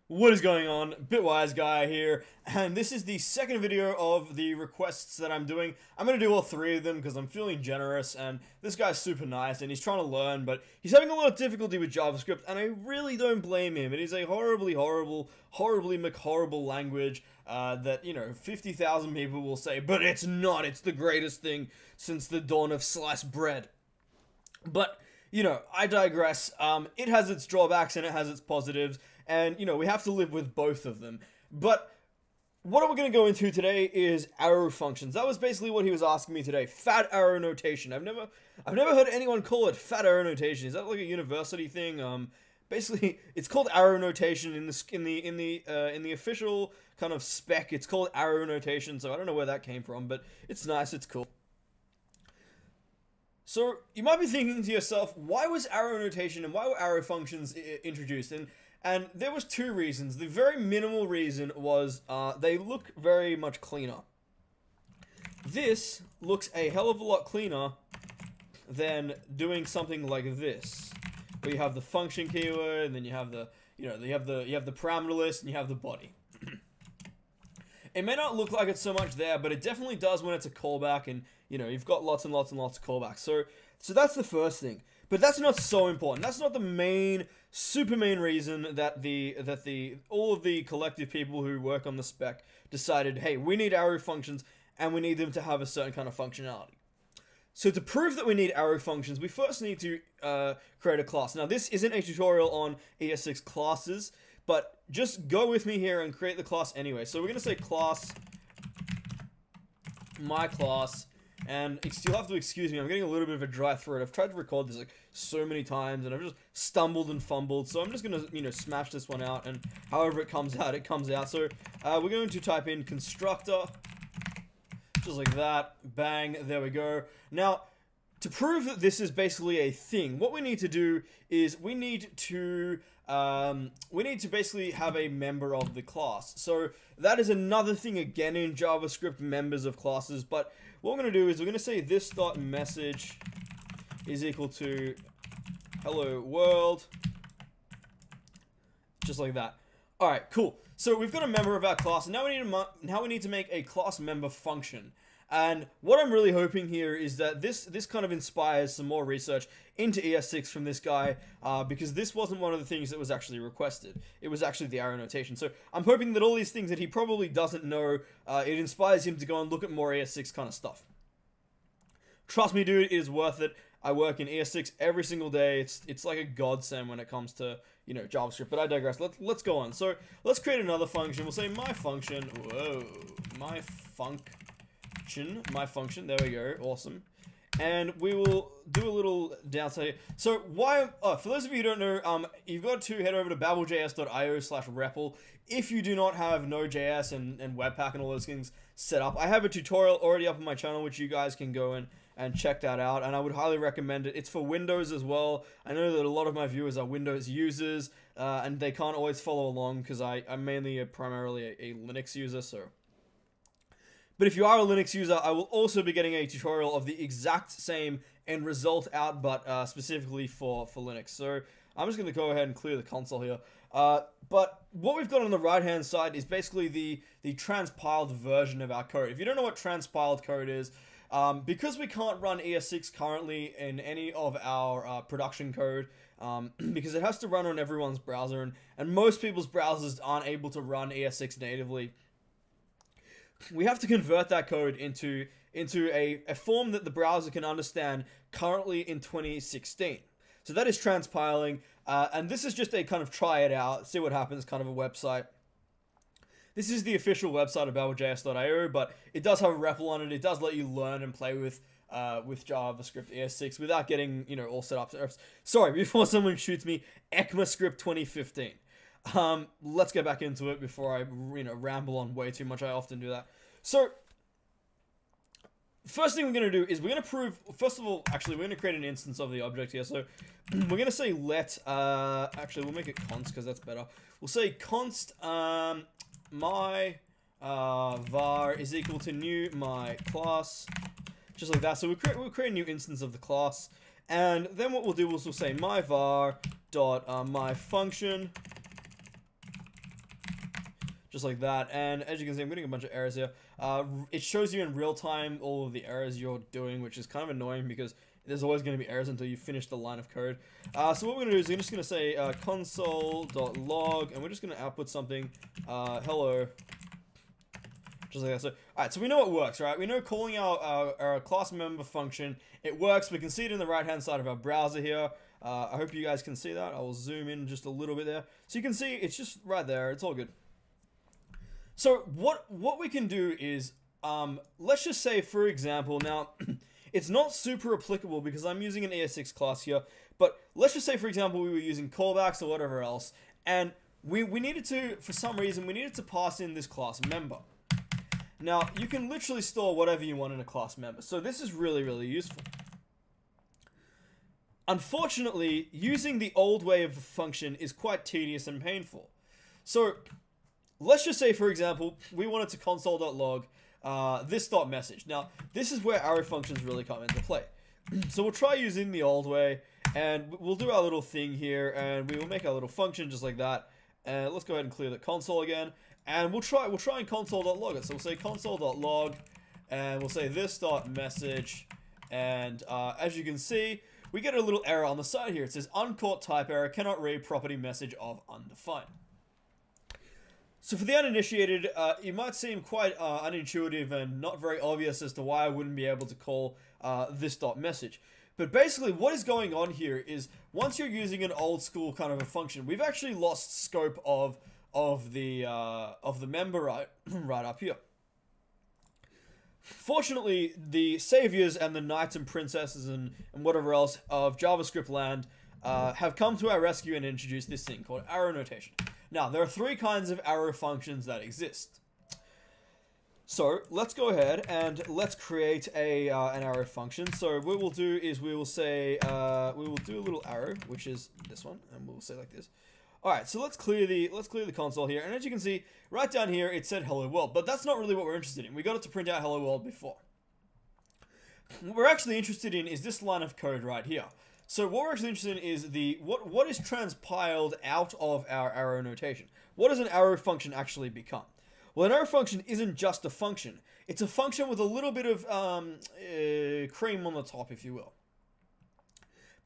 What is going on? Bitwise Guy here, and this is the second video of the requests that I'm doing. I'm going to do all three of them because I'm feeling generous, and this guy's super nice, and he's trying to learn, but he's having a lot of difficulty with JavaScript, and I really don't blame him. It is a horribly McHorrible language that, 50,000 people will say, but it's not. It's the greatest thing since the dawn of sliced bread. But, I digress. It has its drawbacks and it has its positives. And, we have to live with both of them. But what we're going to go into today is arrow functions. That was basically what he was asking me today. Fat arrow notation. I've never heard anyone call it fat arrow notation. Is that like a university thing? Basically, it's called arrow notation in the official kind of spec. It's called arrow notation. So I don't know where that came from, but it's nice. It's cool. So you might be thinking to yourself, why was arrow notation and why were arrow functions introduced? And there was two reasons. The very minimal reason was they look very much cleaner. This looks a hell of a lot cleaner than doing something like this, where you have the function keyword, and then you have the you have the parameter list, and you have the body. It may not look like it so much there, but it definitely does when it's a callback, and you've got lots and lots and lots of callbacks. So that's the first thing. But that's not so important. That's not the super main reason that all of the collective people who work on the spec decided, hey, we need arrow functions and we need them to have a certain kind of functionality. So to prove that we need arrow functions, we first need to create a class. Now this isn't a tutorial on ES6 classes, but just go with me here and create the class anyway. So we're going to say class, my class. And you'll have to excuse me, I'm getting a little bit of a dry throat. I've tried to record this like so many times and I've just stumbled and fumbled. So I'm just going to, smash this one out, and however it comes out, it comes out. So we're going to type in constructor, just like that. Bang, there we go. Now, to prove that this is basically a thing, what we need to do is we need to basically have a member of the class. So that is another thing again in JavaScript, members of classes. But what we're going to do is we're going to say this.message is equal to hello world, just like that. All right, cool. So we've got a member of our class, and now we need to make a class member function. And what I'm really hoping here is that this kind of inspires some more research into ES6 from this guy, because this wasn't one of the things that was actually requested. It was actually the arrow notation. So I'm hoping that all these things that he probably doesn't know, it inspires him to go and look at more ES6 kind of stuff. Trust me, dude, it is worth it. I work in ES6 every single day. It's like a godsend when it comes to, JavaScript. But I digress. Let's go on. So let's create another function. We'll say my function. Whoa, my function, there we go, awesome. And we will do a little downside. So for those of you who don't know, you've got to head over to babbeljs.io/REPL if you do not have Node.js and Webpack and all those things set up. I have a tutorial already up on my channel, which you guys can go and check that out, and I would highly recommend it. It's for Windows as well. I know that a lot of my viewers are Windows users, and they can't always follow along because I'm primarily a Linux user, so. But if you are a Linux user, I will also be getting a tutorial of the exact same end result out, but specifically for Linux. So I'm just going to go ahead and clear the console here. But what we've got on the right-hand side is basically the transpiled version of our code. If you don't know what transpiled code is, because we can't run ES6 currently in any of our production code, because it has to run on everyone's browser, and most people's browsers aren't able to run ES6 natively, we have to convert that code into a form that the browser can understand currently in 2016. So that is transpiling, and this is just a kind of try it out, see what happens kind of a website. This is the official website of babbeljs.io, but it does have a REPL on it. It does let you learn and play with JavaScript ES6 without getting, all set up. Sorry, before someone shoots me, ECMAScript 2015. Let's get back into it before I, ramble on way too much. I often do that. So, first thing we're going to do is we're going to prove, first of all, actually, we're going to create an instance of the object here. So, we're going to say actually, we'll make it const because that's better. We'll say const, my, var is equal to new my class, just like that. So, we'll create a new instance of the class. And then what we'll do is we'll say my var dot my function just like that. And as you can see, I'm getting a bunch of errors here. It shows you in real time all of the errors you're doing, which is kind of annoying because there's always going to be errors until you finish the line of code. So what we're going to do is we're just going to say console.log, and we're just going to output something, hello, just like that. So, alright, so we know it works, right? We know calling our class member function, it works. We can see it in the right-hand side of our browser here. I hope you guys can see that. I will zoom in just a little bit there. So you can see it's just right there. It's all good. So what we can do is, let's just say, for example, now, it's not super applicable because I'm using an ES6 class here, but let's just say, for example, we were using callbacks or whatever else, and we needed to, for some reason, we needed to pass in this class member. Now, you can literally store whatever you want in a class member, so this is really, really useful. Unfortunately, using the old way of a function is quite tedious and painful. So, let's just say, for example, we wanted to console.log this.message. Now, this is where arrow functions really come into play. So we'll try using the old way, and we'll do our little thing here, and we will make our little function just like that. And let's go ahead and clear the console again, and we'll try and console.log it. So we'll say console.log, and we'll say this.message, and as you can see, we get a little error on the side here. It says uncaught type error, cannot read property message of undefined. So for the uninitiated, it might seem quite unintuitive and not very obvious as to why I wouldn't be able to call this.message. But basically what is going on here is once you're using an old school kind of a function, we've actually lost scope of the member right up here. Fortunately, the saviors and the knights and princesses and whatever else of JavaScript land have come to our rescue and introduced this thing called arrow notation. Now, there are three kinds of arrow functions that exist. So, let's go ahead and let's create an arrow function. So, what we'll do is we will say, we will do a little arrow, which is this one, and we'll say like this. Alright, so let's clear the console here, and as you can see, right down here, it said hello world, but that's not really what we're interested in. We got it to print out hello world before. What we're actually interested in is this line of code right here. So what we're actually interested in is what is transpiled out of our arrow notation. What does an arrow function actually become? Well, an arrow function isn't just a function. It's a function with a little bit of cream on the top, if you will.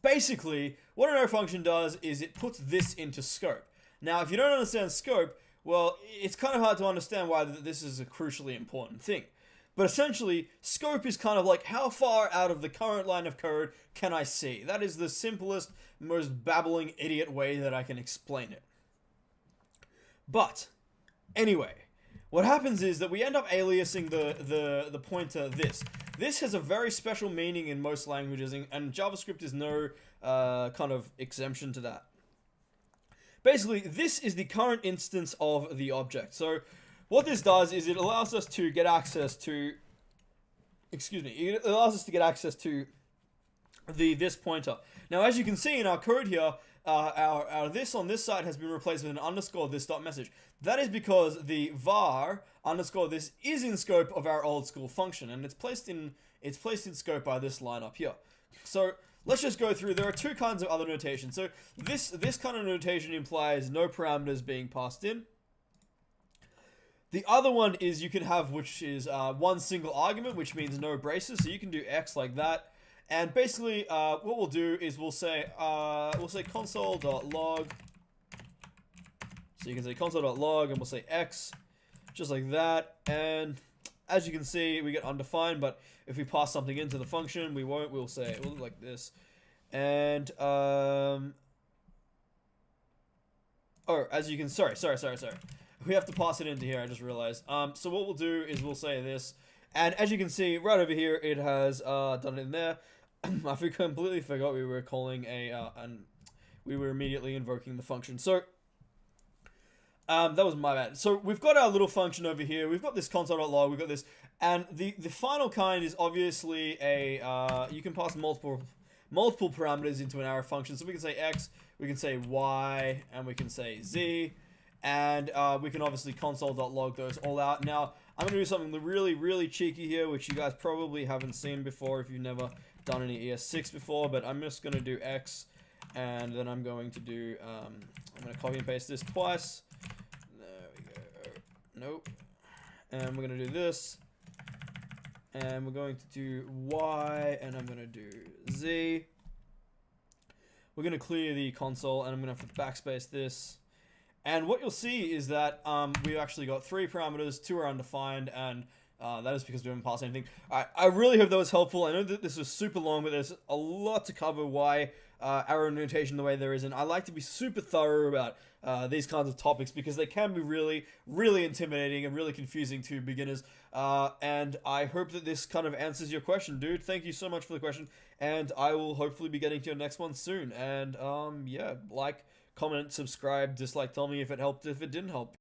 Basically, what an arrow function does is it puts this into scope. Now, if you don't understand scope, well, it's kind of hard to understand why this is a crucially important thing. But essentially, scope is kind of like how far out of the current line of code can I see? That is the simplest, most babbling idiot way that I can explain it. But, anyway, what happens is that we end up aliasing the pointer this. This has a very special meaning in most languages, and JavaScript is no kind of exemption to that. Basically, this is the current instance of the object. So, what this does is it allows us to get access to, it allows us to get access to this pointer. Now, as you can see in our code here, our this on this side has been replaced with an underscore this.message. That is because the var underscore this is in scope of our old school function, and it's placed in scope by this line up here. So let's just go through. There are two kinds of other notation. So this kind of notation implies no parameters being passed in. The other one is you can have, which is one single argument, which means no braces. So you can do X like that. And basically, what we'll do is we'll say console.log. So you can say console.log, and we'll say X, just like that. And as you can see, we get undefined. But if we pass something into the function, we won't. We'll say it will look like this. And as you can, sorry. We have to pass it into here, I just realized. So what we'll do is we'll say this, and as you can see, right over here, it has done it in there. I completely forgot we were calling we were immediately invoking the function. So, that was my bad. So we've got our little function over here, we've got this console.log, we've got this, and the final kind is obviously you can pass multiple parameters into an arrow function. So we can say X, we can say Y, and we can say Z. And we can obviously console.log those all out. Now, I'm going to do something really, really cheeky here, which you guys probably haven't seen before if you've never done any ES6 before, but I'm just going to do X, and then I'm going to do, I'm going to copy and paste this twice. There we go. Nope. And we're going to do this. And we're going to do Y, and I'm going to do Z. We're going to clear the console, and I'm going to have to backspace this. And what you'll see is that we've actually got 3 parameters, 2 are undefined, and that is because we haven't passed anything. I really hope that was helpful. I know that this was super long, but there's a lot to cover why arrow notation the way there is, and I like to be super thorough about these kinds of topics because they can be really, really intimidating and really confusing to beginners. And I hope that this kind of answers your question, dude. Thank you so much for the question, and I will hopefully be getting to your next one soon. And yeah, like, comment, subscribe, dislike, tell me if it helped, if it didn't help.